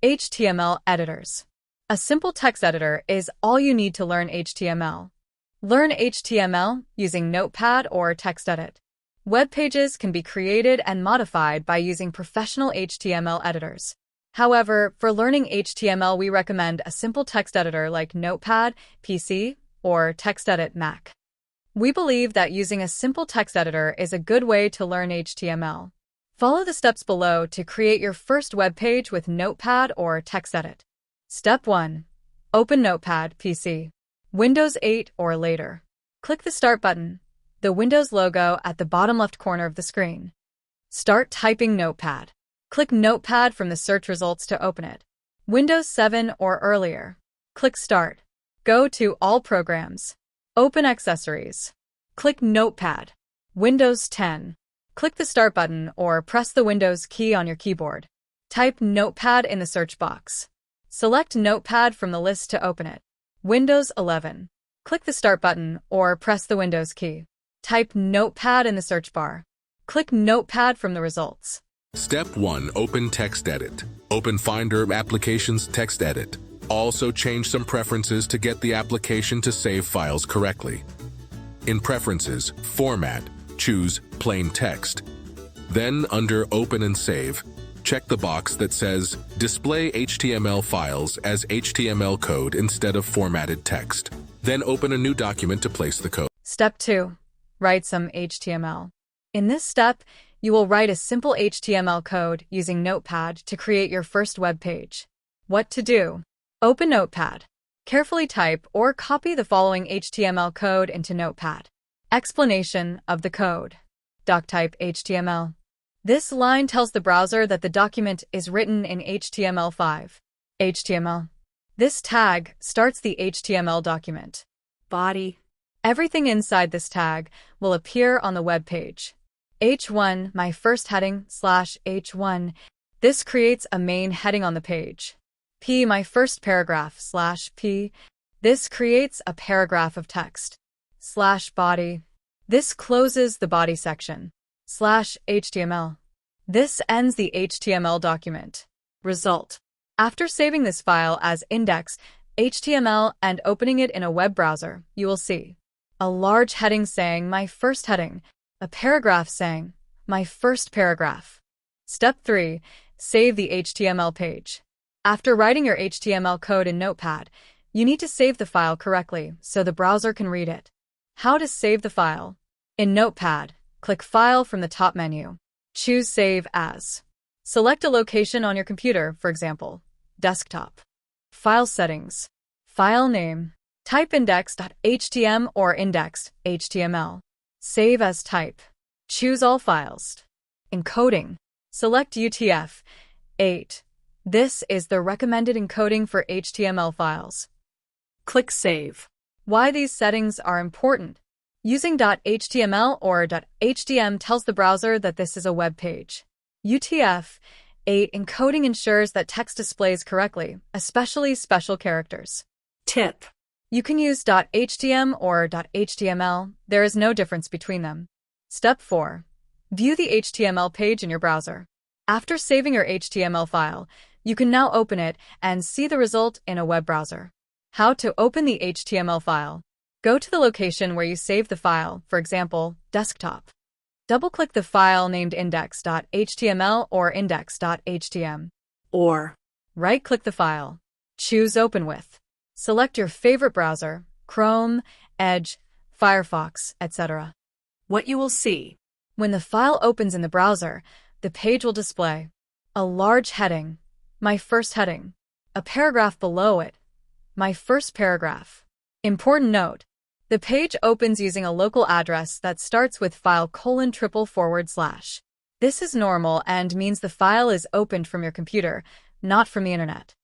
HTML editors. A simple text editor is all you need to learn HTML. Learn HTML using Notepad or TextEdit. Web pages can be created and modified by using professional HTML editors. However, for learning HTML, we recommend a simple text editor like Notepad, PC, or TextEdit, Mac. We believe that using a simple text editor is a good way to learn HTML. Follow the steps below to create your first web page with Notepad or TextEdit. Step 1. Open Notepad, PC, Windows 8 or later. Click the Start button, the Windows logo at the bottom left corner of the screen. Start typing Notepad. Click Notepad from the search results to open it. Windows 7 or earlier. Click Start. Go to All Programs. Open Accessories. Click Notepad. Windows 10. Click the Start button or press the Windows key on your keyboard. Type Notepad in the search box. Select Notepad from the list to open it. Windows 11. Click the Start button or press the Windows key. Type Notepad in the search bar. Click Notepad from the results. Step 1. Open TextEdit. Open Finder Applications TextEdit. Also change some preferences to get the application to save files correctly. In Preferences, Format, choose Plain Text. Then, under Open and Save, check the box that says Display HTML files as HTML code instead of formatted text. Then open a new document to place the code. Step 2. Write some HTML. In this step, you will write a simple HTML code using Notepad to create your first web page. What to do? Open Notepad. Carefully type or copy the following HTML code into Notepad. Explanation of the code. Doctype HTML. This line tells the browser that the document is written in HTML5. HTML. This tag starts the HTML document. Body. Everything inside this tag will appear on the web page. H1, my first heading, /H1. This creates a main heading on the page. P, my first paragraph, /P. This creates a paragraph of text. /body. This closes the body section. /HTML. This ends the HTML document. Result. After saving this file as index.html and opening it in a web browser, you will see a large heading saying my first heading, a paragraph saying my first paragraph. Step 3. Save the HTML page. After writing your HTML code in Notepad, you need to save the file correctly so the browser can read it. How to save the file? In Notepad, click File from the top menu. Choose Save As. Select a location on your computer, for example, desktop. File settings. File name. Type index.html or index.html. Save as type. Choose all files. Encoding. Select UTF-8. This is the recommended encoding for HTML files. Click Save. Why these settings are important. Using .html or .htm tells the browser that this is a web page. UTF-8 encoding ensures that text displays correctly, especially special characters. Tip. You can use .htm or .html. There is no difference between them. Step 4. View the HTML page in your browser. After saving your HTML file, you can now open it and see the result in a web browser. How to open the HTML file. Go to the location where you saved the file, for example, desktop. Double-click the file named index.html or index.htm. Or right-click the file. Choose Open With. Select your favorite browser, Chrome, Edge, Firefox, etc. What you will see. When the file opens in the browser, the page will display a large heading, my first heading, a paragraph below it, my first paragraph. Important note. The page opens using a local address that starts with file://. This is normal and means the file is opened from your computer, not from the internet.